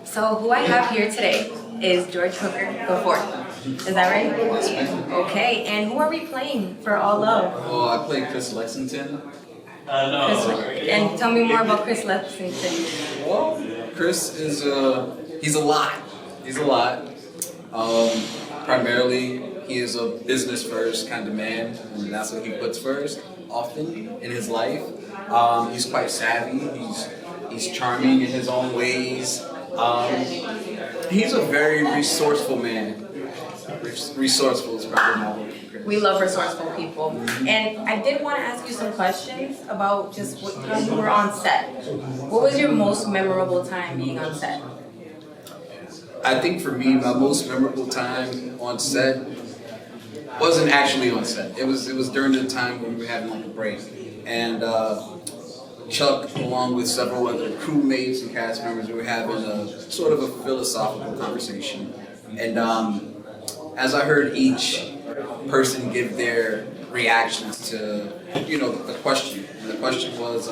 So who I have here today is George Hooker the fourth. Is that right? Okay, and who are we playing for All Love? Oh, I played Chris Lexington. And tell me more about Chris Lexington. Well, Chris is he's a lot. He's a lot. Primarily, he is a business first kind of man, and that's what he puts first often in his life. He's quite savvy. He's charming in his own ways. He's a very resourceful man. Resourceful is probably my word for Chris. We love resourceful people. And I did want to ask you some questions about just what time you were on set. What was your most memorable time being on set? I think for me, my most memorable time on set wasn't actually on set. It was during the time when we were having like a break. And Chuck, along with several other crewmates and cast members, we were having a sort of a philosophical conversation. And as I heard each person give their reactions to, the question. And the question was,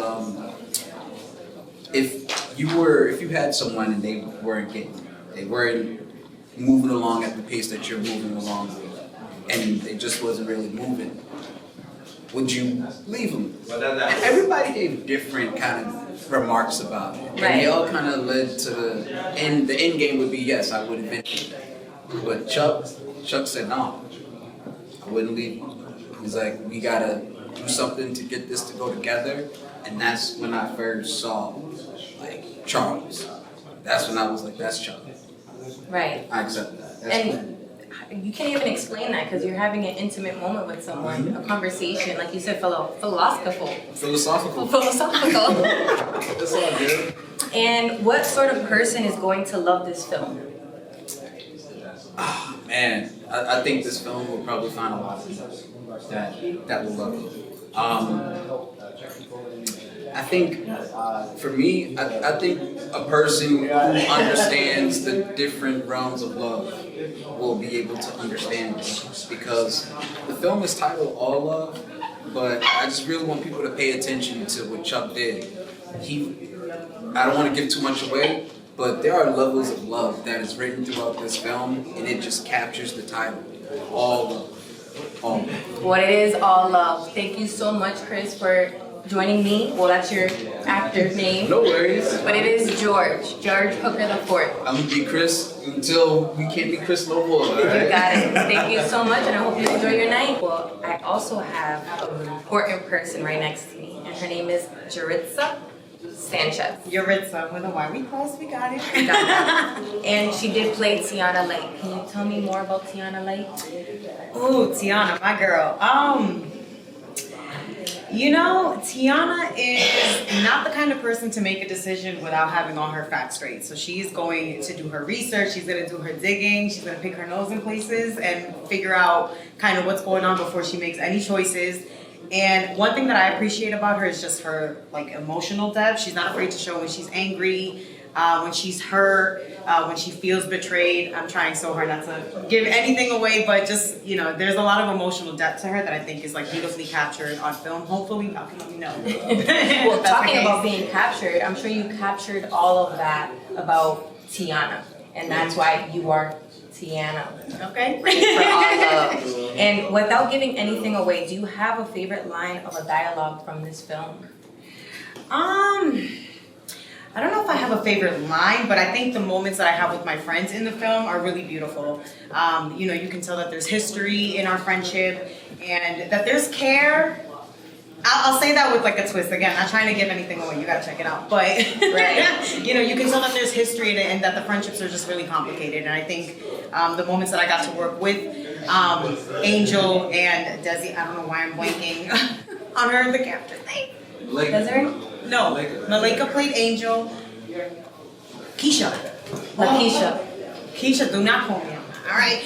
if you had someone and they weren't moving along at the pace that you're moving along, and they just wasn't really moving, would you leave them? Everybody gave different kind of remarks about it. And they all kind of led to the end game would be yes, I would eventually. But Chuck said no, I wouldn't leave him. He's like, we gotta do something to get this to go together. And that's when I first saw like Charles. That's when I was like, that's Chuck. Right. I accept that. That's and you can't even explain that because you're having an intimate moment with someone, a conversation, like you said, philosophical. That's all good. And what sort of person is going to love this film? Oh, man, I think this film will probably find a lot of people that will love it. I think, for me, I think a person who understands the different realms of love will be able to understand this, because the film is titled All Love, but I just really want people to pay attention to what Chuck did. I don't want to give too much away, but there are levels of love that is written throughout this film, and it just captures the title, All Love. All Love. What it is, All Love. Thank you so much, Chris, for joining me. Well, that's your actor's name. No worries. But it is George Hooker the fourth. I'm gonna be Chris until we can't be Chris no more. Right? You got it. Thank you so much, and I hope you enjoy your night. Well, I also have an important person right next to me, and her name is Yaritza Sanchez. Yaritza with a Y. We close, we got it. And she did play Tiana Light. Can you tell me more about Tiana Light? Ooh, Tiana, my girl. Tiana is not the kind of person to make a decision without having all her facts straight. So she's going to do her research, she's going to do her digging, she's going to pick her nose in places and figure out kind of what's going on before she makes any choices. And one thing that I appreciate about her is just her emotional depth. She's not afraid to show when she's angry, when she's hurt, when she feels betrayed. I'm trying so hard not to give anything away, but just, there's a lot of emotional depth to her that I think is beautifully captured on film. Hopefully, y'all can let me know. Well, talking about being captured, I'm sure you captured all of that about Tiana, and that's why you are Tiana. Okay. For All Love. And without giving anything away, do you have a favorite line of a dialogue from this film? I don't know if I have a favorite line, but I think the moments that I have with my friends in the film are really beautiful. You can tell that there's history in our friendship and that there's care. I'll say that with a twist. Again, not trying to give anything away. You gotta check it out. But right. You can tell that there's history in it and that the friendships are just really complicated. And I think the moments that I got to work with Angel and Desi, I don't know why I'm blanking on her, the captain. Desiree? No, Malaika played Angel. Keisha. Keisha, do not call me on that. All right.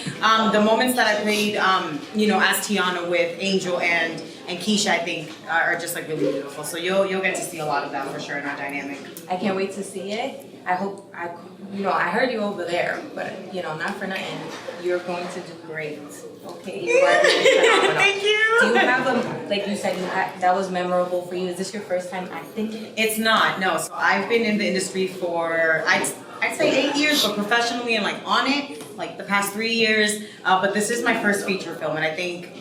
The moments that I played, as Tiana with Angel and Keisha, I think are just really beautiful. So you'll get to see a lot of that for sure in our dynamic. I can't wait to see it. I hope I heard you over there, but not for nothing. You're going to do great. Okay, you are doing phenomenal. Thank you. Do you have like you said, that was memorable for you? Is this your first time acting? It's not. No. So I've been in the industry for I'd say 8 years, but professionally and like on it, like the past 3 years. But this is my first feature film, and I think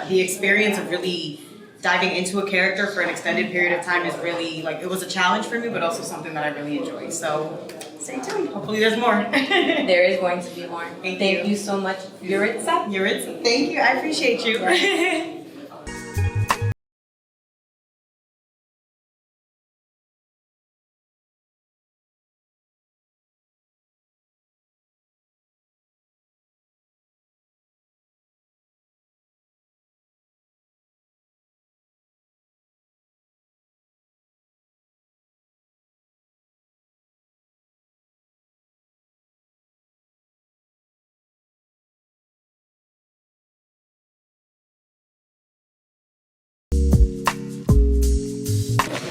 the experience of really diving into a character for an extended period of time is really like, it was a challenge for me, but also something that I really enjoy. So stay tuned. Hopefully there's more. There is going to be more. Thank you so much, Yaritza. Yaritza, thank you. I appreciate you.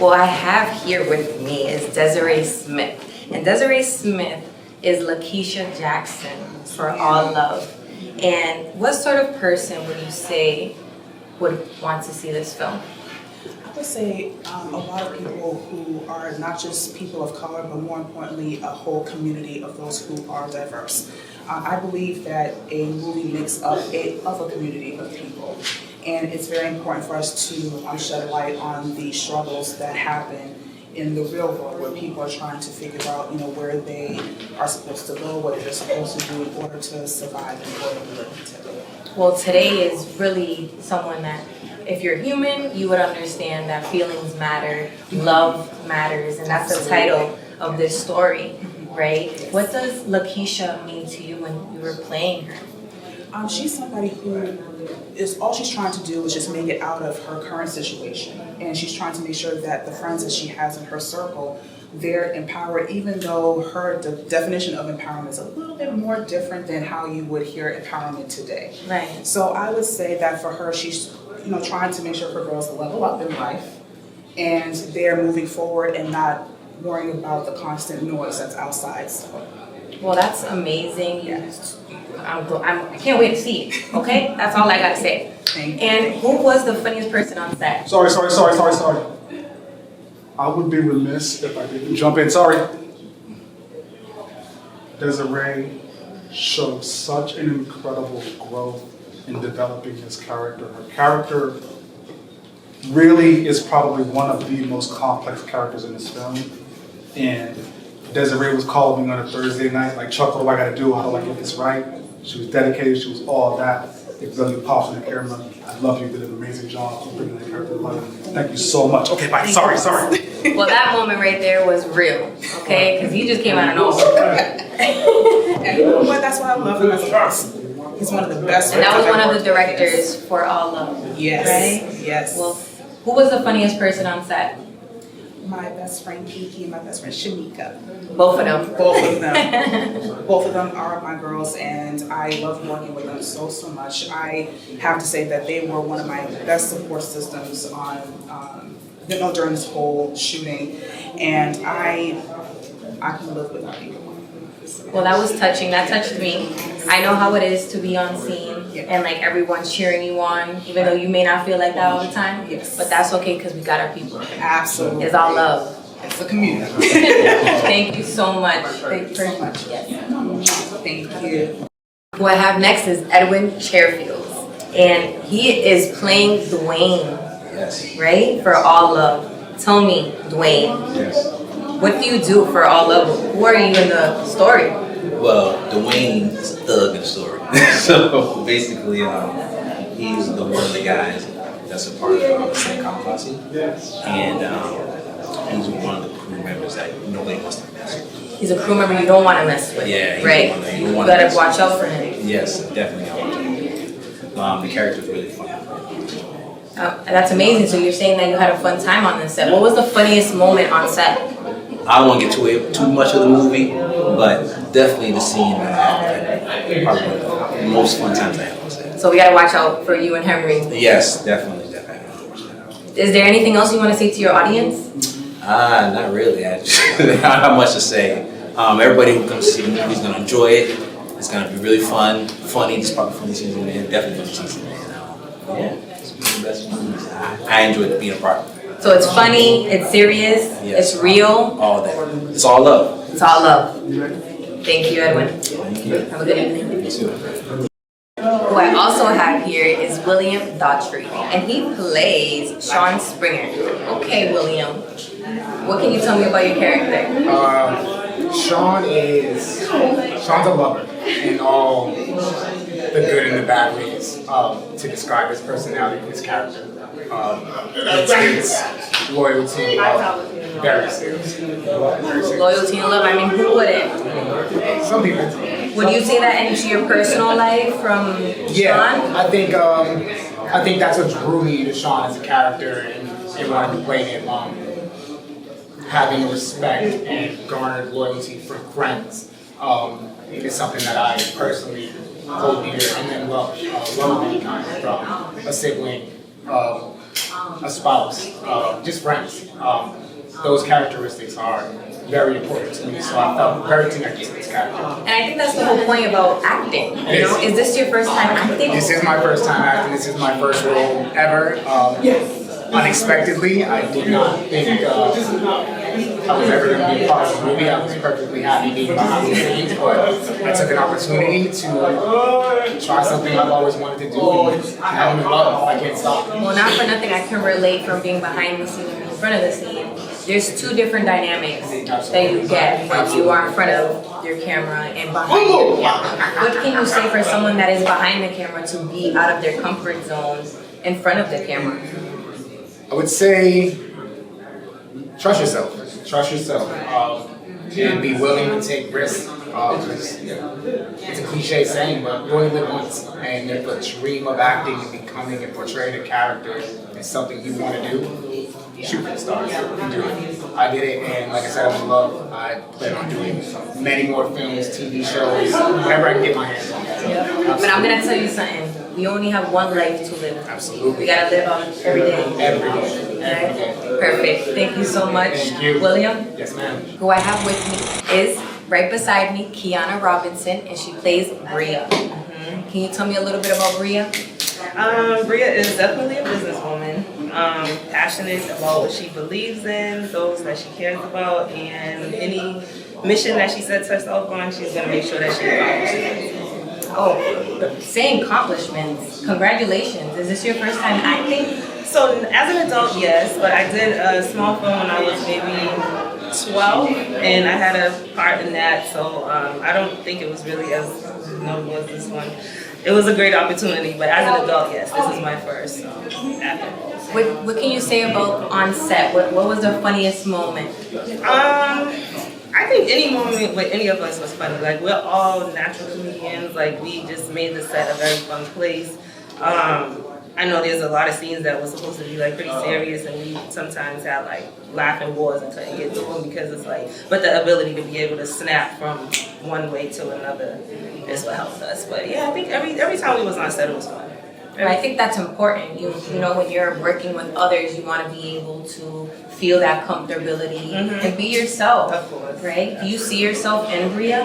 Well, I have here with me is Desiree Smith. And Desiree Smith is Lakeisha Jackson for All Love. And what sort of person would you say would want to see this film? I would say a lot of people who are not just people of color, but more importantly, a whole community of those who are diverse. I believe that a movie makes up of a community of people. And it's very important for us to shed light on the struggles that happen in the real world, where people are trying to figure out, where they are supposed to go, what they're supposed to do in order to survive and order to live today. Well, today is really someone that, if you're human, you would understand that feelings matter, love matters, and that's the title of this story, right? What does Lakeisha mean to you when you were playing her? She's somebody who all she's trying to do is just make it out of her current situation. And she's trying to make sure that the friends that she has in her circle, they're empowered, even though her definition of empowerment is a little bit more different than how you would hear empowerment today. Right. So I would say that for her, she's trying to make sure her girls level up in life and they're moving forward and not worrying about the constant noise that's outside. So. Well, that's amazing. Yes. I can't wait to see it, okay? That's all I gotta say. Thank you. And who was the funniest person on set? Sorry. I would be remiss if I didn't jump in. Sorry. Desiree showed such an incredible growth in developing his character. Her character really is probably one of the most complex characters in this film. And Desiree was calling me on a Thursday night, like, Chuck, what do I gotta do? How do I get this right? She was dedicated, she was all that. It really popped on the camera. I love you, you did an amazing job of bringing that character to life. Thank you so much. Okay, bye, sorry. Well, that moment right there was real, okay? Because he just came out of nowhere. But that's why I love him as a person. He's one of the best. And that was one of the directors for All Love, Yes. right? Yes. Well, who was the funniest person on set? My best friend Kiki and my best friend Shamika. Both of them. Both of them. Both of them are my girls, and I love working with them so much. I have to say that they were one of my best support systems on, during this whole shooting, and I can live without either one. Well, that was touching. That touched me. I know how it is to be on scene and like everyone's cheering you on, even though you may not feel like that all the time. Yes. But that's okay because we got our people. Absolutely. It's all love. It's a community. Thank you so much. Thank you so much. Yes. Thank you. Who I have next is Edwin Cherfils, and he is playing Dwayne, Yes. right? For All Love. Tell me, Dwayne, Yes. what do you do for All Love? Who are you in the story? Well, Dwayne is a thug in the story. So basically, he's one of the guys that's a part of the Sitcom Posse. And he's one of the crew members that nobody wants to mess with. He's a crew member you don't want to mess with. Yeah, he's right. the one that you You don't gotta wanna watch mess out for him. Yes, definitely. I want to. The character's really fun. That's amazing. So you're saying that you had a fun time on this set. What was the funniest moment on set? I don't want to get too much of the movie, but definitely the scene that I had probably one of the most fun times I had on set. So we gotta watch out for you and Henry. Yes, definitely. Is there anything else you want to say to your audience? Not really. I don't have much to say. Everybody who comes to see the movie is going to enjoy it. It's going to be really fun, funny. It's probably funny season, and definitely funny season. And, yeah, it's one of the best movies. I enjoyed being a part of it. So it's funny, it's serious, Yes. it's real, All that. It's all love. it's all love. Thank you, Edwin. Thank you. Have a good evening. You too. Who I also have here is William Daughtry, and he plays Sean Springer. Okay, William, what can you tell me about your character? Sean's a lover in all the good and the bad ways to describe his personality, his character. He takes loyalty very seriously. Loyalty and love, I mean, who wouldn't? Some people. Would you say that into your personal life from Yeah, Sean? I think that's what drew me to Sean as a character and wanting to play him. Having respect and garnered loyalty from friends is something that I personally hold dear, and then love any kind from a sibling, a spouse, just friends. Those characteristics are very important to me, so I felt very connected to this character. And I think that's the whole point about acting. You know, is this your first time acting? This is my first time acting. This is my first role ever. Unexpectedly, I did not think I was ever going to be a part of the movie. I was perfectly happy being behind the scenes, but I took an opportunity to try something I've always wanted to do. And now I'm in love. I can't stop. Well, not for nothing, I can relate from being behind the scene and in front of the scene. There's two different dynamics that you get when you are in front of your camera and behind your camera. What can you say for someone that is behind the camera to be out of their comfort zone in front of the camera? I would say trust yourself. Trust yourself. And be willing to take risks. It's a cliche saying, but you only live once. And if a dream of acting and becoming and portraying a character is something you want to do, shoot for the stars and do it. I did it, and like I said, I'm in love. I plan on doing many more films, TV shows, whatever I can get my hands on. But I'm gonna tell you something. We only have one life to live. Absolutely. We gotta live on every day. Every day. Alright? Perfect. Thank you so much. Thank you. William, Yes, ma'am. who I have with me is right beside me, Kiana Robinson, and she plays Bria. Can you tell me a little bit about Bria? Bria is definitely a businesswoman, passionate about what she believes in, those that she cares about, and any mission that she sets herself on, she's going to make sure that she accomplishes it. Oh, saying accomplishments. Congratulations. Is this your first time acting? So as an adult, yes, but I did a small film when I was maybe 12, and I had a part in that, so I don't think it was really as notable as this one. It was a great opportunity, but as an adult, yes, this is my first acting role. What can you say about on set? What was the funniest moment? I think any moment with any of us was funny. Like, we're all natural comedians. Like, we just made the set a very fun place. I know there's a lot of scenes that were supposed to be like pretty serious, and we sometimes had like laughing wars and couldn't get to them because it's like, but the ability to be able to snap from one way to another is what helped us. But yeah, I think every time we was on set, it was fun. I think that's important. You know, when you're working with others, you want to be able to feel that comfortability and be yourself. Of course. Right? Do you see yourself in Bria?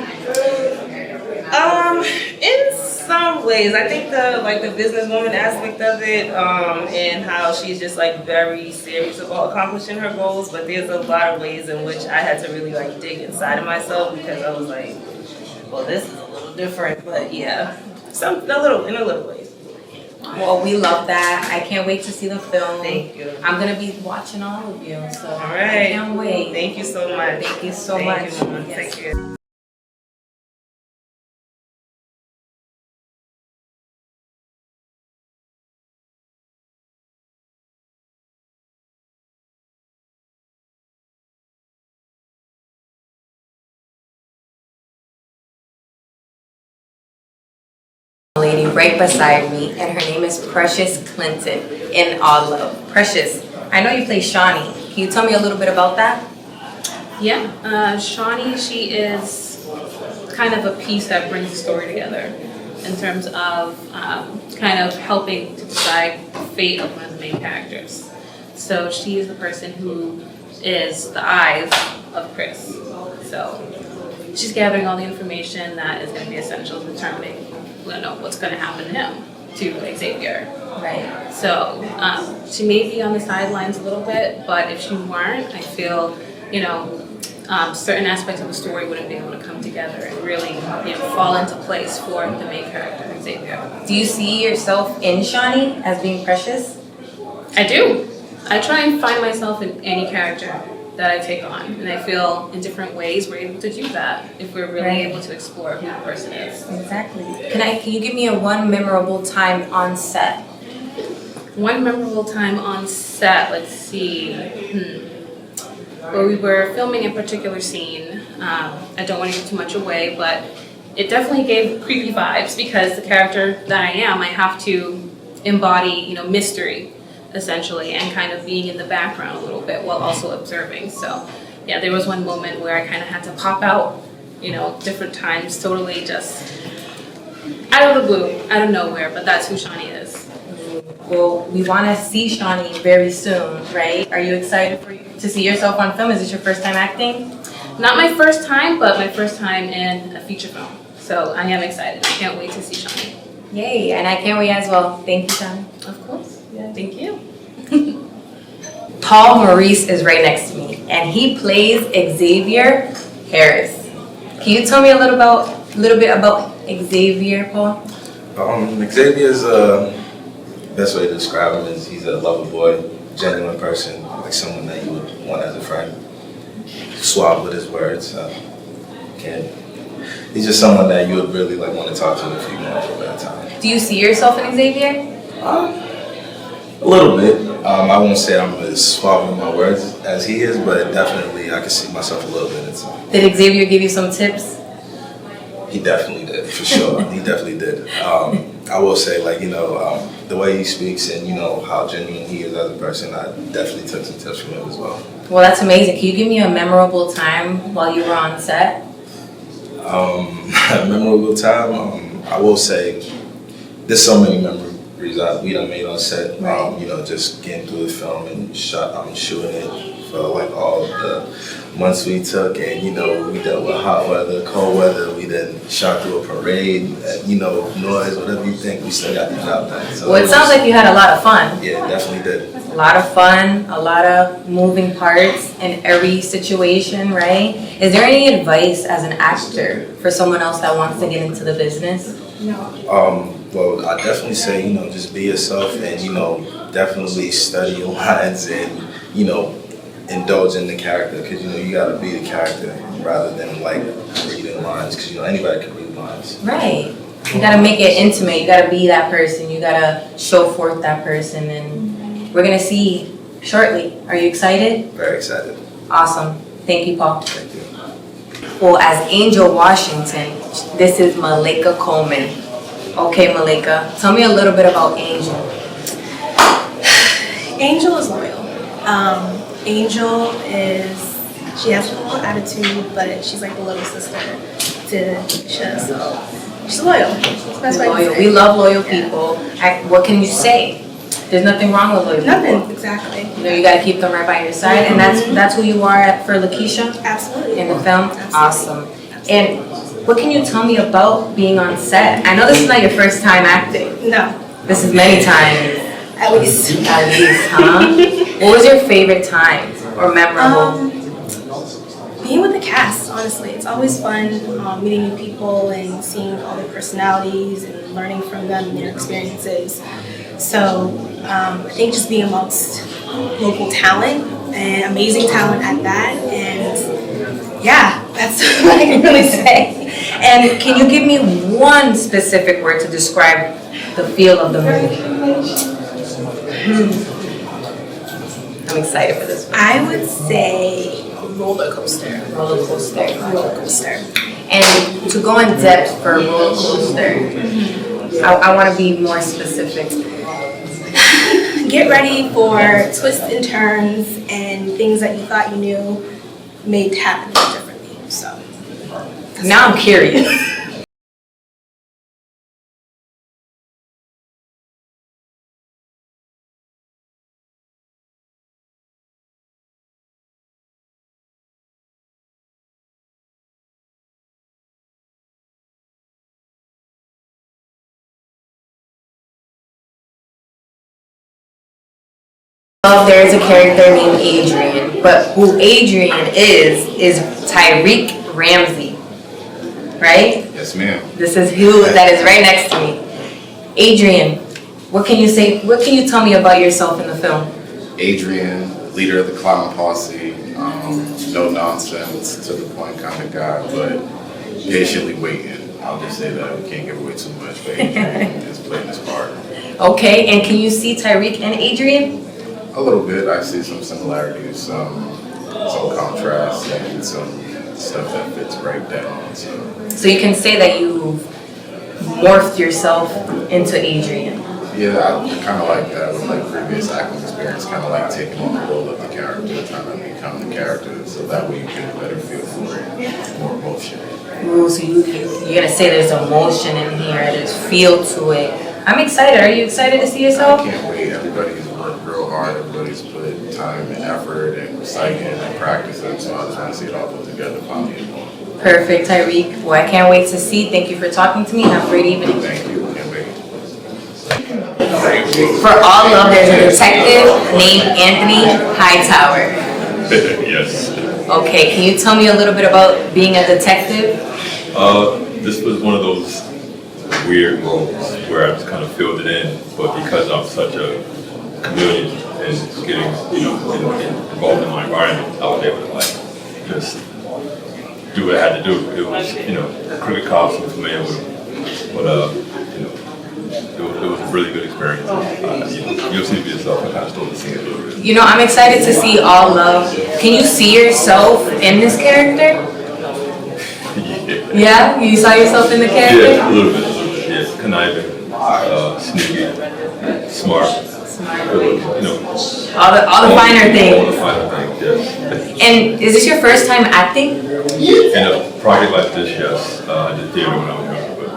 In some ways, I think the businesswoman aspect of it, and how she's just like very serious about accomplishing her goals. But there's a lot of ways in which I had to really like dig inside of myself because I was like, well, this is a little different. But yeah, in a little ways. Well, we love that. I can't wait to see the film. Thank you. I'm gonna be watching all of you, so All I right. can't wait. Thank you so much. Thank you so Thank much. you, Mama. Yes. Take care. Lady right beside me, and her name is Precious Clinton in All Love. Precious, I know you play Shawnee. Can you tell me a little bit about that? Yeah, Shawnee, she is kind of a piece that brings the story together in terms of kind of helping to decide the fate of one of the main characters. So she is the person who is the eyes of Chris. So she's gathering all the information that is going to be essential to determining what's going to happen to him, to Xavier. Right. So she may be on the sidelines a little bit, but if she weren't, I feel, certain aspects of the story wouldn't be able to come together and really fall into place for the main character, Xavier. Do you see yourself in Shawnee as being Precious? I do. I try and find myself in any character that I take on, and I feel in different ways we're able to do that if we're really Right. able to explore who the person is. Exactly. Can you give me one memorable time on set? One memorable time on set, let's see. Well, we were filming a particular scene. I don't want to give too much away, but it definitely gave creepy vibes because the character that I am, I have to embody, mystery, essentially, and kind of being in the background a little bit while also observing. So, yeah, there was one moment where I kind of had to pop out, different times, totally just out of the blue, out of nowhere, but that's who Shawnee is. Well, we want to see Shawnee very soon, right? Are you excited to see yourself on film? Is this your first time acting? Not my first time, but my first time in a feature film. So I am excited. I can't wait to see Shawnee. Yay, and I can't wait as well. Thank you, Shawnee. Of course. Yeah, thank you. Paul Maurice is right next to me, and he plays Xavier Harris. Can you tell me a little bit about Xavier, Paul? Xavier's best way to describe him is he's a lover boy, genuine person, like someone that you would want as a friend. Suave with his words. He's just someone that you would really want to talk to if you want for a better time. Do you see yourself in Xavier? A little bit. I won't say I'm as suave with my words as he is, but definitely I can see myself a little bit in him. Did Xavier give you some tips? He definitely did, for sure. He definitely did. I will say, the way he speaks and, how genuine he is as a person, I definitely took some tips from him as well. Well, that's amazing. Can you give me a memorable time while you were on set? A memorable time, I will say, there's so many memories we done made on set. Right. Just getting through the film and shooting it for all the months we took, and we dealt with hot weather, cold weather. We then shot through a parade, noise, whatever you think. We still got the job done. So Well, it sounds like you had a lot of fun. Yeah, definitely did. A lot of fun, a lot of moving parts in every situation, right? Is there any advice as an actor for someone else that wants to get into the business? Well, I definitely say, just be yourself and, definitely study your lines and, indulge in the character because, you got to be the character rather than reading lines because, anybody can read lines. Right. You gotta make it intimate. You gotta be that person. You gotta show forth that person. And we're gonna see shortly. Are you excited? Very excited. Awesome. Thank you, Paul. Thank you. Well, as Angel Washington, this is Malaika Coleman. Okay, Malaika, tell me a little bit about Angel. Angel is loyal. She has a little attitude, but she's like the little sister to Tisha, so she's loyal. That's what I Loyal. say. We love loyal people. What can you say? There's nothing wrong with loyal people. Nothing, exactly. You gotta keep them right by your side, and that's who you are for Lakeisha Absolutely. in the film. Absolutely. Awesome. And what can you tell me about being on set? I know this is not your first time acting. No, This is many times. at least. At least, huh? What was your favorite time or memorable? Being with the cast, honestly, it's always fun meeting new people and seeing all their personalities and learning from them and their experiences. So I think just being amongst local talent and amazing talent at that, and yeah, that's what I can really say. And can you give me one specific word to describe the feel of the movie? I'm excited for this one. I would say roller coaster. Roller coaster. Roller coaster. And to go in depth for a roller coaster, I want to be more specific. Get ready for twists and turns and things that you thought you knew may happen differently. So Now I'm curious. There's a character named Adrian, but who Adrian is Tyreek Ramsey, right? Yes, ma'am. This is who that is right next to me. Adrian, what can you say? What can you tell me about yourself in the film? Adrian, leader of the clown posse, no nonsense, to the point kind of guy, but patiently waiting. I'll just say that we can't give away too much, but Adrian is playing his part. Okay, and can you see Tyreek and Adrian? A little bit. I see some similarities, some contrast, and some stuff that fits right down. So you can say that you've morphed yourself into Adrian. Yeah, I kind of like that with like previous acting experience, kind of like taking on the role of the character, trying to become the character, so that way you get a better feel for it, more emotion. Ooh, so you're gonna say there's emotion in here, there's feel to it. I'm excited. Are you excited to see yourself? I can't wait. Everybody's worked real hard. Everybody's put time and effort and reciting and practicing, so I just want to see it all put together finally. Perfect, Tyreek. Well, I can't wait to see. Thank you for talking to me. Have a great evening. Thank you. Can't wait. For all love, there's a detective named Anthony Hightower. Yes. Okay, can you tell me a little bit about being a detective? This was one of those weird roles where I just kind of filled it in, but because I'm such a chameleon and getting, involved in my environment, I was able to like just do what I had to do. It was, cricket cops, I'm familiar with them, but it was a really good experience. You'll see for yourself. I kind of stole the scene a little bit. I'm excited to see All Love. Can you see yourself in this character? Yeah? You saw yourself in the character? Yeah, a little bit. Yeah, conniving, sneaky, smart. All the finer things. All the finer things, yes. And is this your first time acting? In a project like this, yes. I did theater when I was younger, but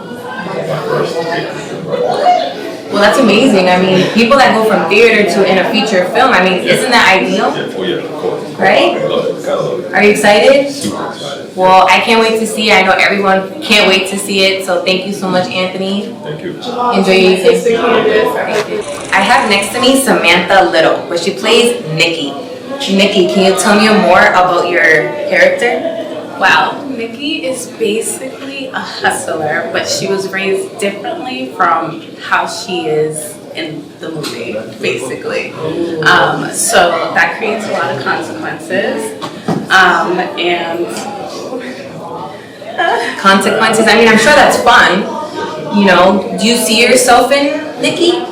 my first project. Well, that's amazing. I mean, people that go from theater to in a feature film, isn't that ideal? Yeah, well, yeah, of course. Right? I love it. Gotta love it. Are you excited? Super excited. Well, I can't wait to see it. I know everyone can't wait to see it. So thank you so much, Anthony. Thank you. Enjoy your evening. I have next to me Samantha Little, but she plays Nikki. Nikki, can you tell me more about your character? Wow, Nikki is basically a hustler, but she was raised differently from how she is in the movie, basically. So that creates a lot of consequences. Consequences? I'm sure that's fun. Do you see yourself in Nikki?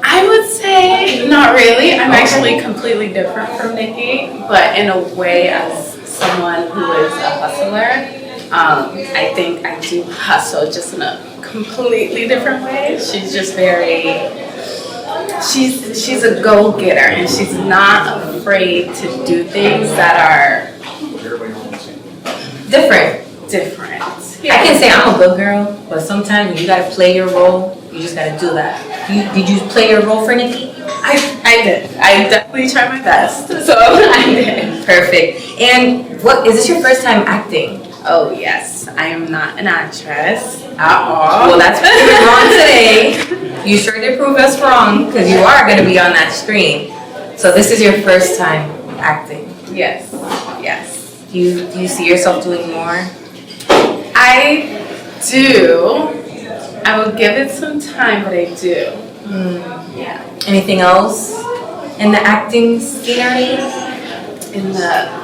I would say not really. I'm actually completely different from Nikki, but in a way as someone who is a hustler, I think I do hustle just in a completely different way. She's just she's a go-getter, and she's not afraid to do things that are different. Yeah. I can say I'm a good girl, but sometimes when you gotta play your role, you just gotta do that. Did you play your role for Nikki? I did. I definitely tried my best, so I did. Perfect. And what is this your first time acting? Oh yes, I am not an actress at all. Well, that's proven wrong today. You sure did prove us wrong, because you are going to be on that screen. So this is your first time acting. Yes. Do you see yourself doing more? I do. I will give it some time, but I do. Yeah. Anything else in the acting scenery?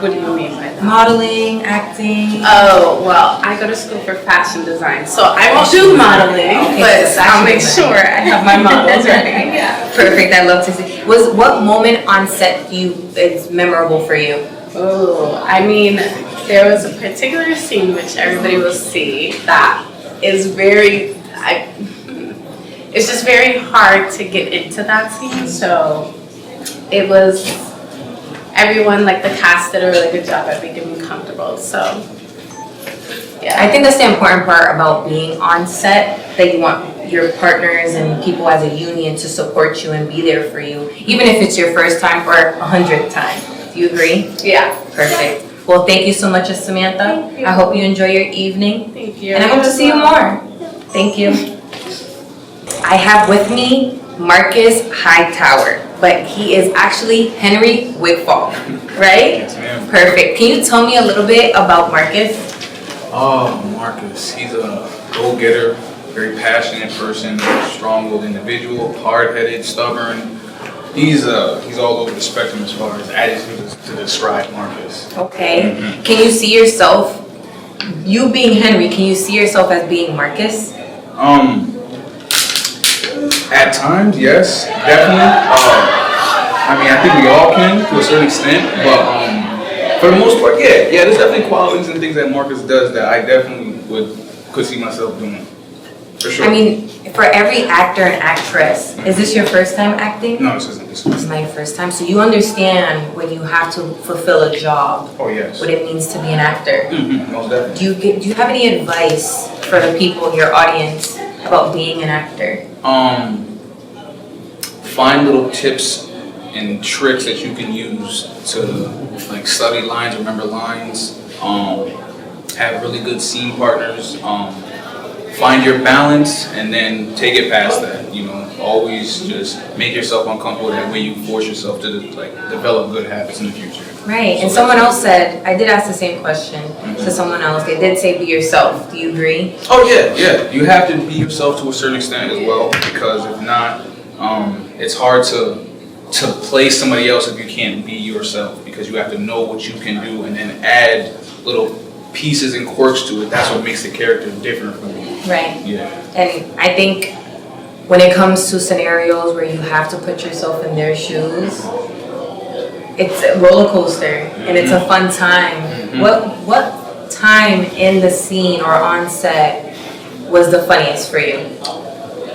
What do you mean by that? Modeling, acting. Oh, well, I go to school for fashion design, so I won't do modeling, but I'll make sure I have my models ready. Yeah. Perfect, I love to see. What moment on set is memorable for you? Oh, there was a particular scene which everybody will see that is it's just very hard to get into that scene, so it was, everyone, like the cast did a really good job at making me comfortable, so yeah. I think that's the important part about being on set, that you want your partners and people as a union to support you and be there for you, even if it's your first time or 100th time. Do you agree? Yeah. Perfect. Well, thank you so much, Samantha. Thank you. I hope you enjoy your evening. Thank you. And I hope to see you more. Thank you. I have with me Marcus Hightower. but he is actually Henry Wigfall, right? Yes, ma'am. Perfect. Can you tell me a little bit about Marcus? Oh, Marcus, he's a go-getter, very passionate person, strong-willed individual, hard-headed, stubborn. He's all over the spectrum as far as adjectives to describe Marcus. Okay. Can you see yourself, you being Henry, can you see yourself as being Marcus? At times, yes, definitely. I mean, I think we all can to a certain extent, but for the most part, yeah, there's definitely qualities and things that Marcus does that I definitely could see myself doing, for sure. I mean, for every actor and actress, is this your first time acting? No, this isn't. This is not your first time, so you understand when you have to fulfill a job. Oh yes. What it means to be an actor. Most definitely. Do you have any advice for the people, your audience, about being an actor? Find little tips and tricks that you can use to like study lines, remember lines, have really good scene partners, find your balance, and then take it past that. You know, always just make yourself uncomfortable. That way, you force yourself to like develop good habits in the future. Right, and someone else said, I did ask the same question to someone else. They did say be yourself. Do you agree? Oh yeah. You have to be yourself to a certain extent as well, because if not, it's hard to play somebody else if you can't be yourself, because you have to know what you can do and then add little pieces and quirks to it. That's what makes the character different from you. Right. Yeah. And I think when it comes to scenarios where you have to put yourself in their shoes, it's a roller coaster and it's a fun time. What time in the scene or on set was the funniest for you?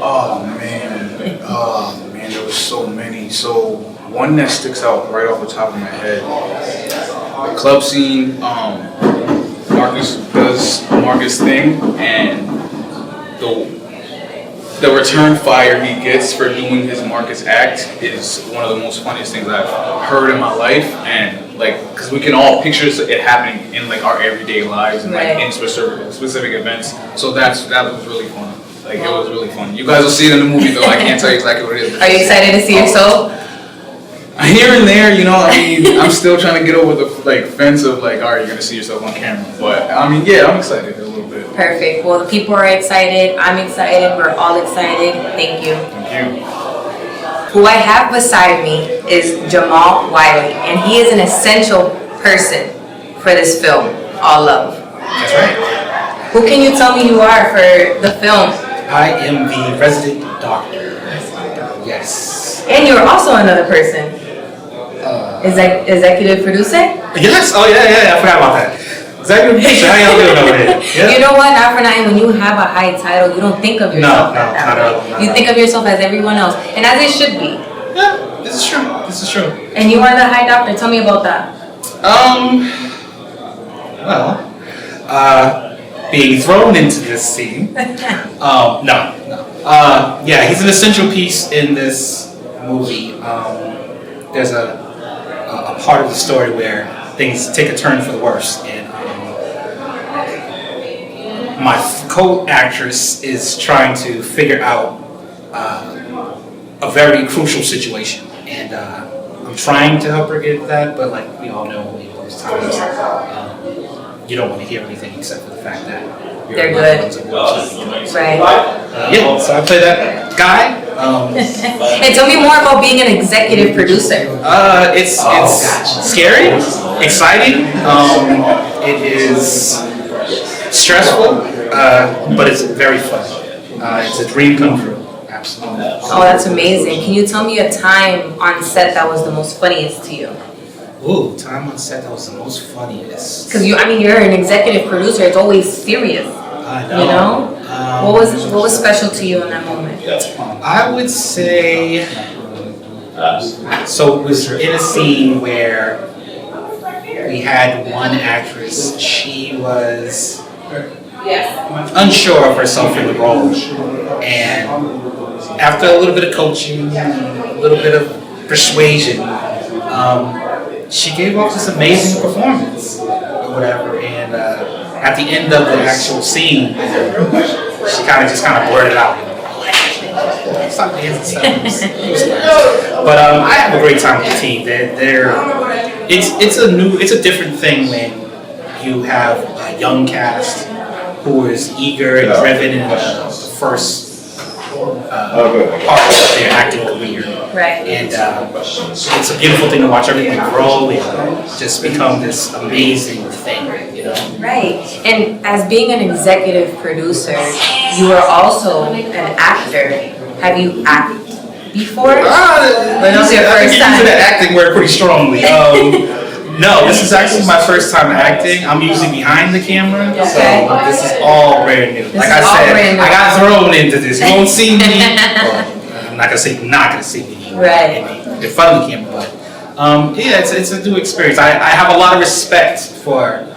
Oh man, there was so many. So one that sticks out right off the top of my head, the club scene. Marcus does Marcus thing, and the return fire he gets for doing his Marcus act is one of the most funniest things I've heard in my life. And like, because we can all picture it happening in like our everyday lives and like in specific events. So that was really fun. Like it was really fun. You guys will see it in the movie though. I can't tell you exactly what it is. Are you excited to see yourself? Here and there, you know, I mean, I'm still trying to get over the like fence of like, all right, you're gonna see yourself on camera. But I mean, yeah, I'm excited a little bit. Perfect. Well, the people are excited. I'm excited. We're all excited. Thank you. Thank you. Who I have beside me is Jamal Wiley, and he is an essential person for this film, All Love. That's right. Who can you tell me you are for the film? I am the resident doctor. Yes. And you're also another person. Executive producer? Yes. Oh yeah. I forgot about that. Executive producer. How y'all doing over here? Yeah. You know what? Not for nothing. When you have a high title, you don't think of yourself No, as not that at way. all. You think of yourself as everyone else, and as it should be. Yeah, this is true. This is true. And you are the high doctor. Tell me about that. Being thrown into this scene. No. Yeah, he's an essential piece in this movie. There's a part of the story where things take a turn for the worse, and my co-actress is trying to figure out a very crucial situation, and I'm trying to help her get that, but like we all know, those times you don't want to hear anything except for the fact that They're good. Right. Yeah, so I play that guy. And tell me more about being an executive producer. It's scary, exciting. It is stressful, but it's very fun. It's a dream come true. Absolutely. Oh, that's amazing. Can you tell me a time on set that was the most funniest to you? Ooh, time on set that was the most funniest. Because you're an executive producer. It's always serious. I know. You know? What was special to you in that moment? I would say, so it was in a scene where we had one actress, she was unsure of herself in the role, and after a little bit of coaching, a little bit of persuasion, she gave off this amazing performance or whatever, and at the end of the actual scene, she kind of blurted out, suck hands and stuff. It was nice. But I have a great time with the team. It's a different thing when you have a young cast who is eager and driven in the first part of their acting career. Right. And it's a beautiful thing to watch everyone grow and just become this amazing thing, you know? Right. And as being an executive producer, you are also an actor. Have you acted before? Or was it your first time? Into the acting word pretty strongly. No, this is actually my first time acting. I'm usually behind the camera, so this is all brand new. Like I said, I got thrown into this. You won't see me. Well, I'm not gonna see me in front of the camera, but yeah, it's a new experience. I have a lot of respect for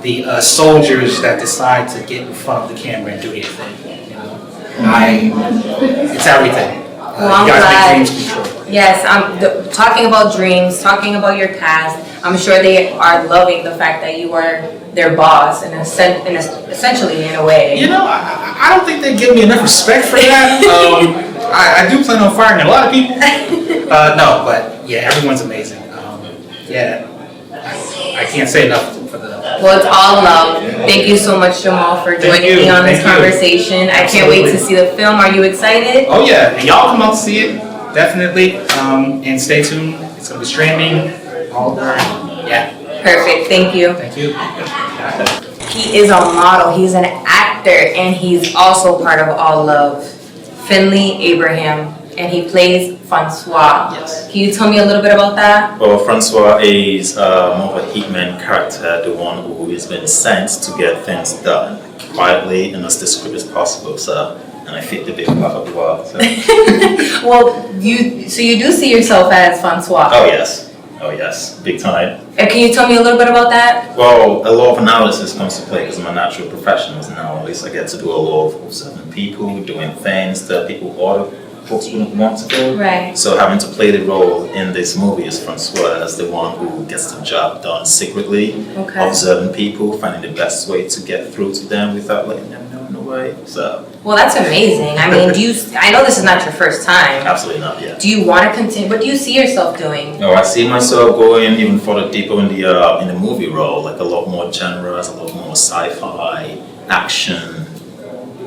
the soldiers that decide to get in front of the camera and do their thing. You know, it's everything. Well, you I'm guys glad. make dreams come true. Yes, talking about dreams, talking about your cast, I'm sure they are loving the fact that you are their boss, essentially in a way. You know, I don't think they give me enough respect for that. I do plan on firing a lot of people. No, but yeah, everyone's amazing. Yeah, I can't say enough for the. Well, it's all love. Thank you so much, Jamal, for joining me on this conversation. I can't wait to see the film. Are you excited? Oh yeah, and y'all come out to see it, definitely. And stay tuned. It's gonna be streaming all over. Yeah. Perfect. Thank you. Thank you. He is a model. He's an actor, and he's also part of All Love. Finlee Abraham, and he plays Francois. Yes. Can you tell me a little bit about that? Well, Francois is more of a hitman character, the one who has been sent to get things done quietly and as discreet as possible. So, and I fit the bill perfectly well. So. Well, you do see yourself as Francois? Oh yes, big time. And can you tell me a little bit about that? Well, a lot of analysis comes to play because I'm a natural professional as an analyst. I get to do a lot of observing people, doing things that other folks wouldn't want to do. Right. So having to play the role in this movie as Francois as the one who gets the job done secretly, observing people, finding the best way to get through to them without letting them know in a way. So. Well, that's amazing. I mean, I know this is not your first time. Absolutely not, yeah. Do you want to continue? What do you see yourself doing? No, I see myself going even further deeper in the movie role, like a lot more genres, a lot more sci-fi, action,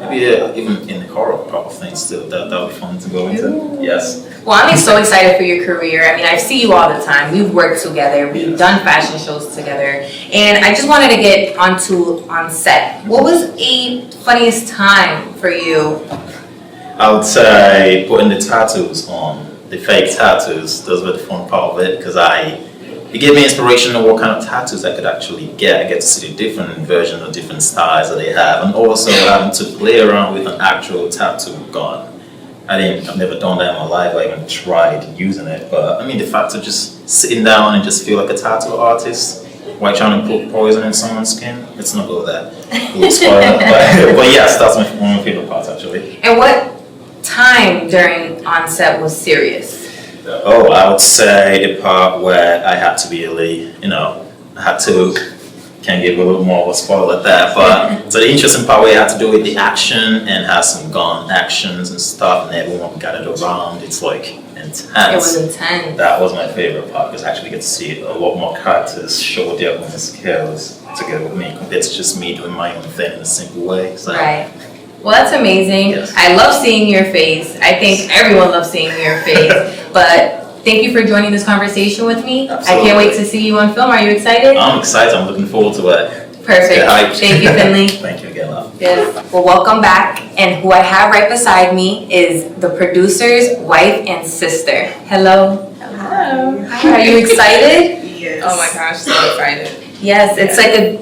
maybe even in the horror part of things too. That would be fun to go into. Yes. Well, I'm so excited for your career. I mean, I see you all the time. We've worked together. We've done fashion shows together. And I just wanted to get on set. What was a funniest time for you? I would say putting the tattoos on, the fake tattoos. Those were the fun part of it because it gave me inspiration on what kind of tattoos I could actually get. I get to see the different versions or different styles that they have, and also having to play around with an actual tattoo gun. I've never done that in my life. I even tried using it, but I mean the fact of just sitting down and just feel like a tattoo artist while trying to put poison in someone's skin, let's not go with that. A little spoiler, but yes, that's one of my favorite parts actually. And what time during on set was serious? Oh, I would say the part where I had to be I had to, can't give a little more of a spoiler at that, but so the interesting part where you had to do with the action and have some gun actions and stuff and everyone gathered around, it's like intense. It was intense. That was my favorite part because I actually get to see a lot more characters show their own skills together with me compared to just me doing my own thing in a simple way. So. Right. Well, that's amazing. Yes. I love seeing your face. I think everyone loves seeing your face. But thank you for joining this conversation with me. Absolutely. I can't wait to see you on film. Are you excited? I'm excited. I'm looking forward to it. Perfect. Thank you, Finley. Thank you again, love. Yes. Well, welcome back. And who I have right beside me is the producer's wife and sister. Hello. Hello. Are you excited? Yes. Oh my gosh, so excited. Yes, it's like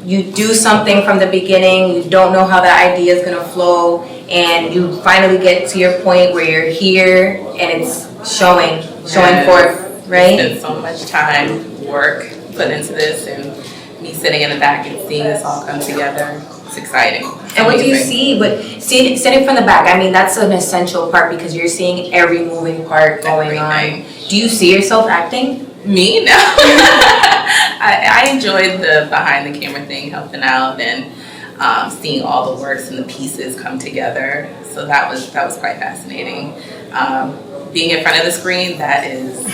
you do something from the beginning, you don't know how the idea is gonna flow, and you finally get to your point where you're here and it's showing forth, right? It's been so much time, work put into this, and me sitting in the back and seeing this all come together. It's exciting. And what do you see? Sitting from the back, I mean, that's an essential part because you're seeing every moving part going on. Do you see yourself acting? Me? No. I enjoyed the behind the camera thing, helping out and seeing all the works and the pieces come together. So that was quite fascinating. Being in front of the screen, that is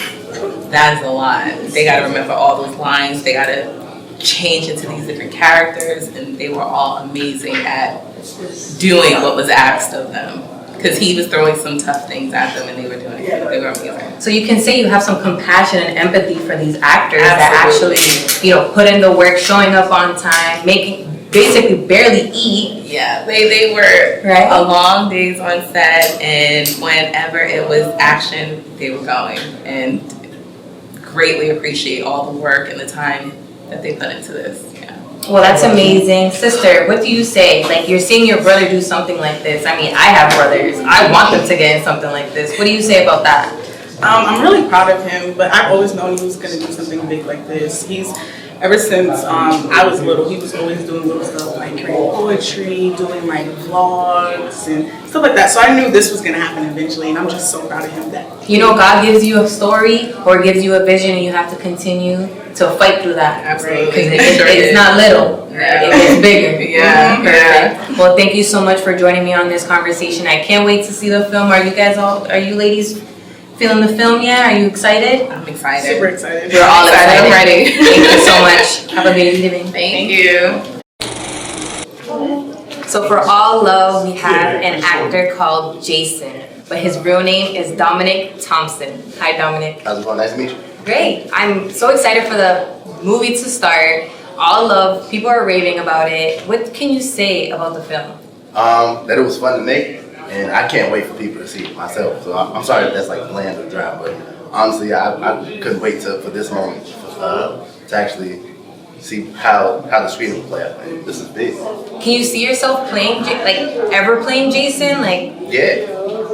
a lot. They got to remember all those lines. They got to change into these different characters, and they were all amazing at doing what was asked of them. Because he was throwing some tough things at them, and they were doing it. They were amazing. So you can say you have some compassion and empathy for these actors Absolutely. that actually, put in the work, showing up on time, basically barely eat. Yeah, they were Right? long days on set, and whenever it was action, they were going. And greatly appreciate all the work and the time that they put into this. Yeah. Well, that's amazing. Sister, what do you say? Like, you're seeing your brother do something like this. I mean, I have brothers. I want them to get in something like this. What do you say about that? I'm really proud of him, but I've always known he was going to do something big like this. Ever since I was little, he was always doing little stuff like creating poetry, doing like vlogs and stuff like that. So I knew this was going to happen eventually, and I'm just so proud of him that. God gives you a story or gives you a vision, and you have to continue to fight through that. Absolutely. Because it's not little. Yeah. It gets bigger. Yeah. Perfect. Well, thank you so much for joining me on this conversation. I can't wait to see the film. Are you ladies feeling the film yet? Are you excited? I'm excited. Super excited. We're all excited. I'm ready. Thank you so much. Have a good evening. Thank you. So for All Love, we have an actor called Jason, but his real name is Dominic Thompson. Hi, Dominic. How's it going? Nice to meet you. Great. I'm so excited for the movie to start. All Love, people are raving about it. What can you say about the film? That it was fun to make, and I can't wait for people to see it myself. So I'm sorry if that's like bland or dry, but honestly, I couldn't wait for this moment to actually see how the screen will play out. Man, this is big. Can you see yourself playing, ever playing Jason? Yeah,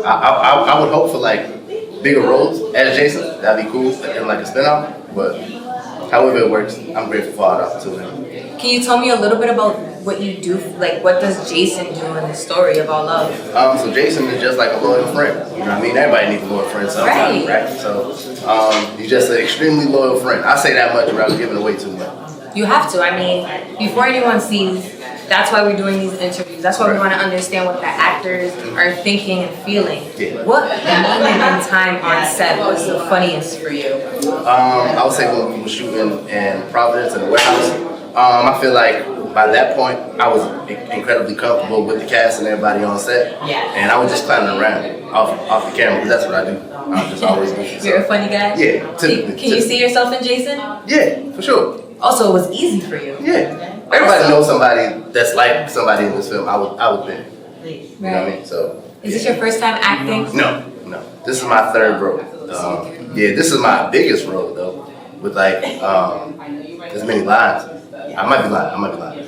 I would hope for like bigger roles as Jason. That'd be cool, and like a spinoff. But however it works, I'm grateful for all the opportunity. Can you tell me a little bit about what you do? Like, what does Jason do in the story of All Love? So Jason is just like a loyal friend. You know what I mean? Everybody needs a loyal friend sometimes, right? So he's just an extremely loyal friend. I say that much without giving away too much. You have to. I mean, before anyone sees, that's why we're doing these interviews. That's why we want to understand what the actors are thinking and feeling. Yeah. What moment in time on set was the funniest for you? I would say when we were shooting in Providence in the warehouse, I feel like by that point I was incredibly comfortable with the cast and everybody on set. Yeah. And I was just clowning around off the camera because that's what I do. I'm just always goofy. You're a funny guy? Yeah. Can you see yourself in Jason? Yeah, for sure. Also, it was easy for you. Yeah. Everybody knows somebody that's like somebody in this film. I would think. You know what I mean? So. Is this your first time acting? No. This is my third role. This is my biggest role though, with like as many lines. I might be lying.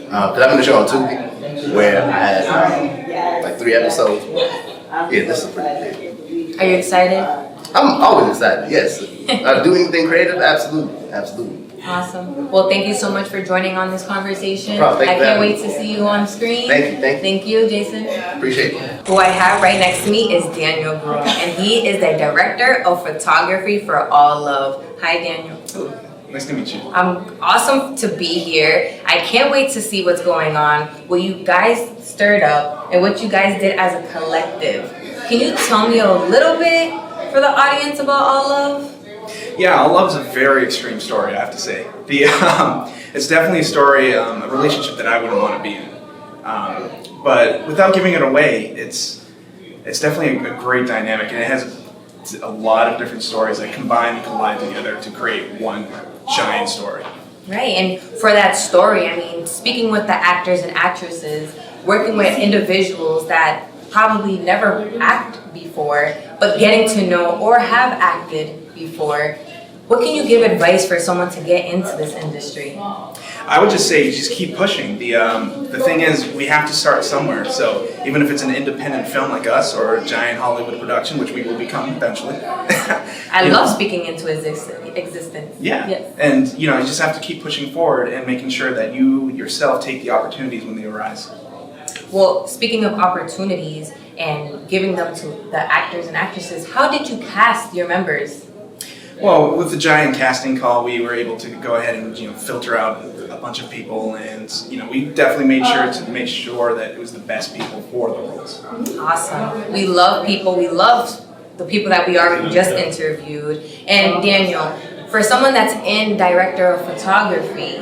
Because I've been in the show on Tubi, where I had like 3 episodes. Yeah, this is pretty big. Are you excited? I'm always excited. Yes. Do anything creative? Absolutely. Awesome. Well, thank you so much for joining on this conversation. No, thank you I for can't having wait to see you on screen. Thank you. Thank you, Jason. Appreciate it. Who I have right next to me is Daniel Groom, and he is the director of photography for All Love. Hi, Daniel. Nice to meet you. Awesome to be here. I can't wait to see what's going on, what you guys stirred up, and what you guys did as a collective. Can you tell me a little bit for the audience about All Love? Yeah, All Love's a very extreme story, I have to say. It's definitely a story, a relationship that I wouldn't want to be in. But without giving it away, it's definitely a great dynamic, and it has a lot of different stories that combine and collide together to create one giant story. Right, and for that story, I mean, speaking with the actors and actresses, working with individuals that probably never act before, but getting to know or have acted before, what can you give advice for someone to get into this industry? I would just say just keep pushing. The thing is, we have to start somewhere. So even if it's an independent film like us or a giant Hollywood production, which we will become eventually. I love speaking into existence. Yeah. Yes. And you just have to keep pushing forward and making sure that you yourself take the opportunities when they arise. Well, speaking of opportunities and giving them to the actors and actresses, how did you cast your members? Well, with the giant casting call, we were able to go ahead and filter out a bunch of people, and we definitely made sure to make sure that it was the best people for the roles. Awesome. We love people. We love the people that we already just interviewed. And Daniel, for someone that's in director of photography,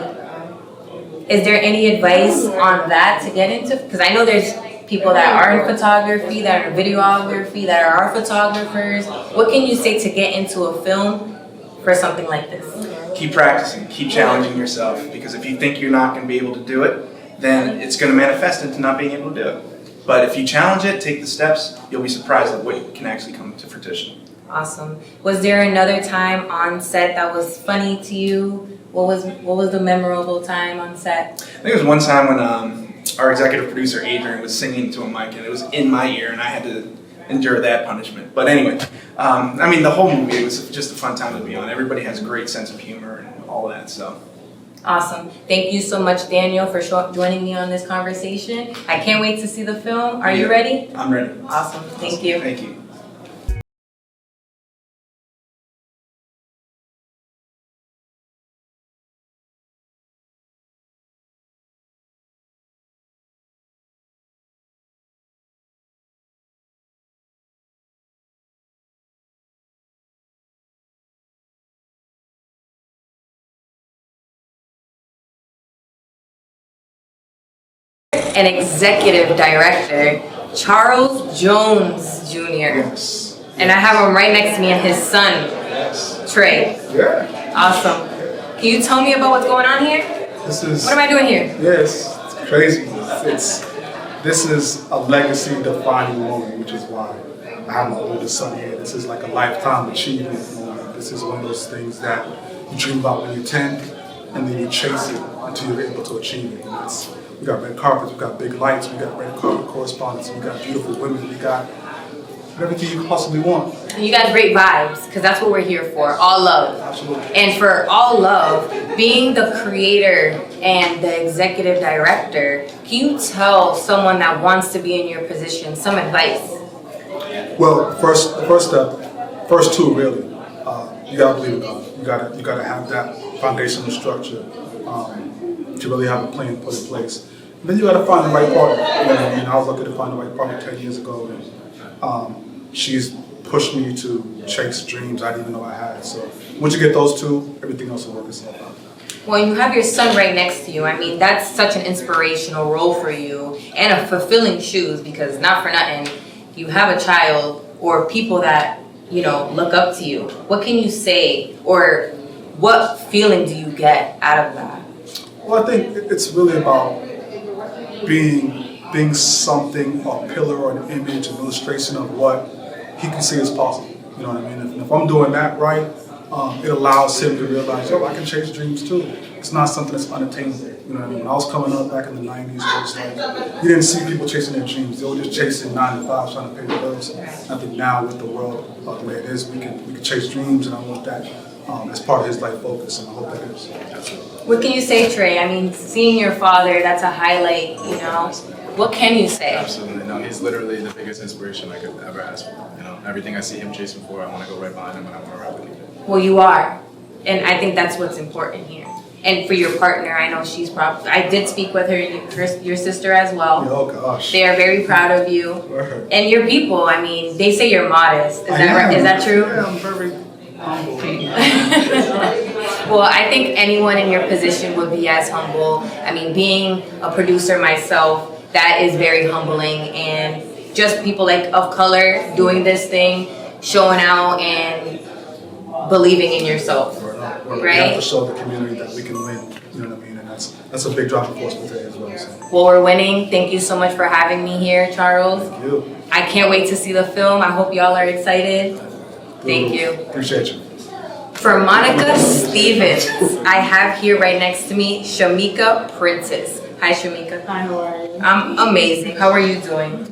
is there any advice on that to get into? Because I know there's people that are in photography, that are in videography, that are photographers. What can you say to get into a film for something like this? Keep practicing, keep challenging yourself, because if you think you're not going to be able to do it, then it's going to manifest into not being able to do it. But if you challenge it, take the steps, you'll be surprised at what can actually come to fruition. Awesome. Was there another time on set that was funny to you? What was the memorable time on set? I think it was one time when our executive producer Adrian was singing to a mic, and it was in my ear, and I had to endure that punishment. But anyway, the whole movie, it was just a fun time to be on. Everybody has a great sense of humor and all of that, so. Awesome. Thank you so much, Daniel, for joining me on this conversation. I can't wait to see the film. Are you ready? I'm ready. Awesome. Thank you. Thank you. An executive director, Charles Jones Jr. Yes. And I have him right next to me and his son, Trey. Yeah. Awesome. Can you tell me about what's going on here? This is. What am I doing here? Yes, it's crazy. This is a legacy-defining moment, which is why I have my oldest son here. This is like a lifetime achievement moment. This is one of those things that you dream about when you're 10, and then you chase it until you're able to achieve it. And we got red carpets, we got big lights, we got red carpet correspondence, we got beautiful women, we got everything you could possibly want. And you got great vibes, because that's what we're here for, all love. Absolutely. And for all love, being the creator and the executive director, can you tell someone that wants to be in your position some advice? Well, the first step, first two really, you gotta believe in God. You gotta have that foundational structure to really have a plan put in place. And then you gotta find the right partner. I was lucky to find the right partner 10 years ago, and she's pushed me to chase dreams I didn't even know I had. So once you get those two, everything else will work itself out. Well, you have your son right next to you. I mean, that's such an inspirational role for you and a fulfilling shoes, because not for nothing, you have a child or people that, look up to you. What can you say, or what feeling do you get out of that? Well, I think it's really about being something, a pillar or an image, an illustration of what he can see as possible. You know what I mean? If I'm doing that right, it allows him to realize, I can chase dreams too. It's not something that's unattainable. You know what I mean? When I was coming up back in the 90s, it was like, you didn't see people chasing their dreams. They were just chasing 9 to 5, trying to pay the bills. I think now with the world the way it is, we can chase dreams, and I want that as part of his life focus, and I hope that is. What can you say, Trey? I mean, seeing your father, that's a highlight, What can you say? Absolutely. No, he's literally the biggest inspiration I could ever ask for. Everything I see him chasing for, I want to go right behind him and I want to replicate it. Well, you are. And I think that's what's important here. And for your partner, I know she's probably, I did speak with her, your sister as well. Oh gosh. They are very proud of you. And your people, I mean, they say you're modest. Is that right? Is that true? Yeah, I'm very humble. Well, I think anyone in your position would be as humble. I mean, being a producer myself, that is very humbling. And just people of color doing this thing, showing out and believing in yourself. We have to show the community that we can win. You know what I mean? And that's a big driving force for today as well. So. Well, we're winning. Thank you so much for having me here, Charles. Thank you. I can't wait to see the film. I hope y'all are excited. Thank you. Appreciate you. For Monica Stevens, I have here right next to me Shamika Prentice. Hi, Shamika. Hi, how are you? I'm amazing. How are you doing?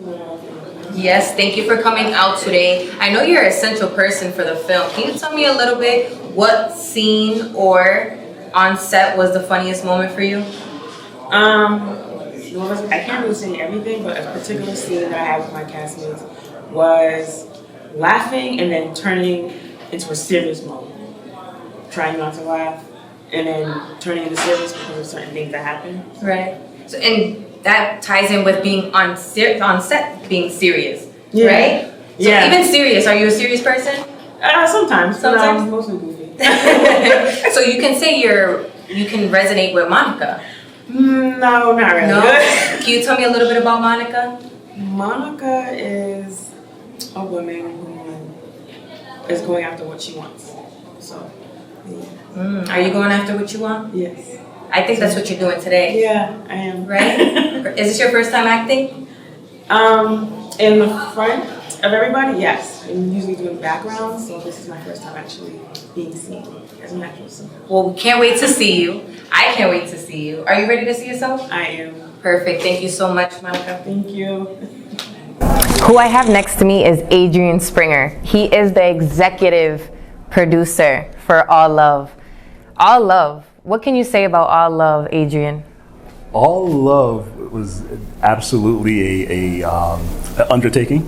Yes, thank you for coming out today. I know you're an essential person for the film. Can you tell me a little bit what scene or on set was the funniest moment for you? I can't really say everything, but a particular scene that I had with my castmates was laughing and then turning into a serious mode. Trying not to laugh. and then turning into serious because of certain things that happen. Right. So, and that ties in with being on set, being serious, Yeah. right? So Yeah. even serious, are you a serious person? Sometimes. Sometimes? Mostly goofy. So you can say you can resonate with Monica. No, not really. No? Can you tell me a little bit about Monica? Monica is a woman who is going after what she wants. So, yeah. Are you going after what you want? Yes. I think that's what you're doing today. Yeah, I am. Right? Is this your first time acting? In the front of everybody, yes. I'm usually doing backgrounds, so this is my first time actually being seen as an actress. Well, we can't wait to see you. I can't wait to see you. Are you ready to see yourself? I am. Perfect. Thank you so much, Monica. Thank you. Who I have next to me is Adrian Springer. He is the executive producer for All Love. All Love. What can you say about All Love, Adrian? All Love was absolutely an undertaking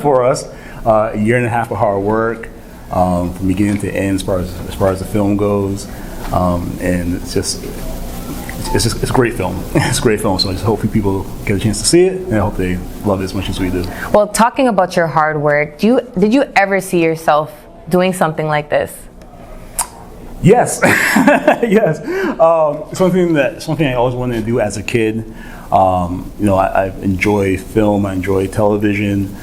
for us. A year and a half of hard work from beginning to end, as far as the film goes, and it's a great film. It's a great film. So I just hope people get a chance to see it, and I hope they love it as much as we do. Well, talking about your hard work, did you ever see yourself doing something like this? Yes, yes. Something I always wanted to do as a kid. I enjoy film. I enjoy television.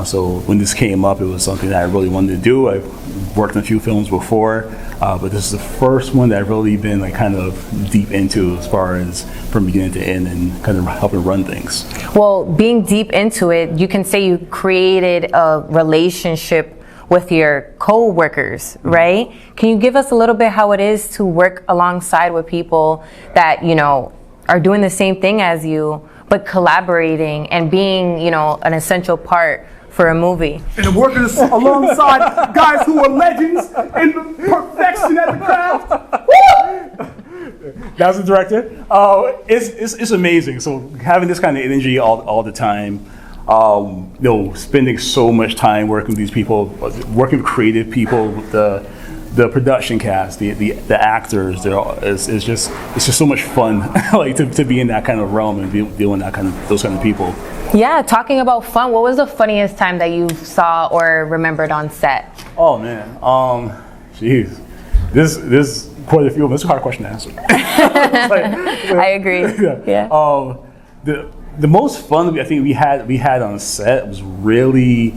So when this came up, it was something that I really wanted to do. I've worked in a few films before, but this is the first one that I've really been kind of deep into, as far as from beginning to end, and kind of helping run things. Well, being deep into it, you can say you created a relationship with your co-workers, right? Can you give us a little bit how it is to work alongside with people that, are doing the same thing as you, but collaborating and being, an essential part for a movie? And working alongside guys who are legends in the perfection at the craft. That's the director. It's amazing. So having this kind of energy all the time, spending so much time working with these people, working with creative people, the production cast, the actors, it's just so much fun, to be in that kind of realm and be doing those kind of people. Yeah, talking about fun, what was the funniest time that you saw or remembered on set? Oh man, jeez, this quite a few of them. It's a hard question to answer. I agree. Yeah. The most fun I think we had on set was really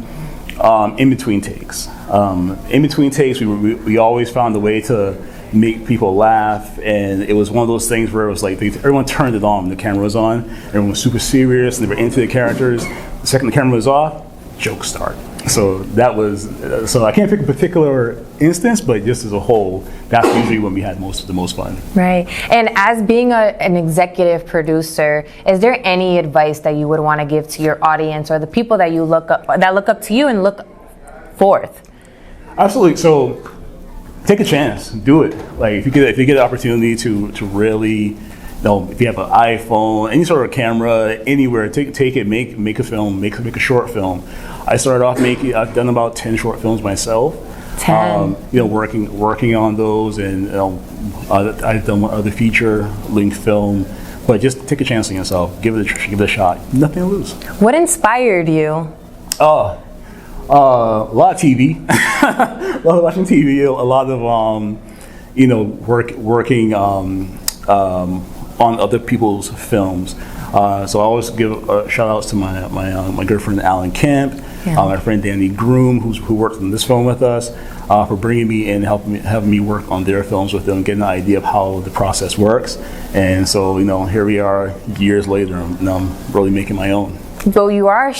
in between takes. In between takes, we always found a way to make people laugh, and it was one of those things where it was like everyone turned it on when the camera was on. Everyone was super serious, and they were into the characters. The second the camera was off, jokes start. So I can't pick a particular instance, but just as a whole, that's usually when we had the most fun. Right. And as being an executive producer, is there any advice that you would want to give to your audience or the people that look up to you and look forth? Absolutely. So take a chance, do it. If you get the opportunity to really, if you have an iPhone, any sort of camera, anywhere, take it, make a film, make a short film. I started off I've done about 10 short films myself. 10. Working on those, and I've done one other feature-length film. But just take a chance on yourself, give it a shot. Nothing to lose. What inspired you? A lot of TV, a lot of watching TV, a lot of working on other people's films. So I always give shout outs to my good friend Alan Kemp, my friend Daniel Groom, who worked on this film with us, for bringing me in, having me work on their films with them, getting an idea of how the process works. And so here we are years later, and I'm really making my own. So you are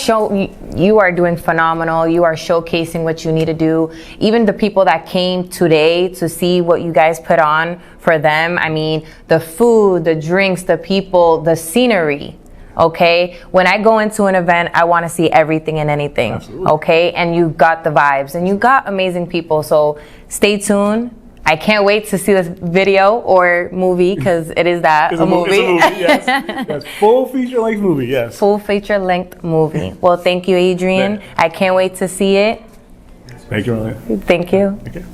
doing phenomenal. You are showcasing what you need to do. Even the people that came today to see what you guys put on for them. I mean, the food, the drinks, the people, the scenery. Okay, when I go into an event, I want to see everything and anything. Absolutely. Okay, and you got the vibes, and you got amazing people. So stay tuned. I can't wait to see this video or movie, because it is that, a movie. It's a movie, yes. Yes, full feature-length movie, yes. Full feature-length movie. Well, thank you, Adrian. I can't wait to see it. Thank you, Malaika. Thank you. Okay.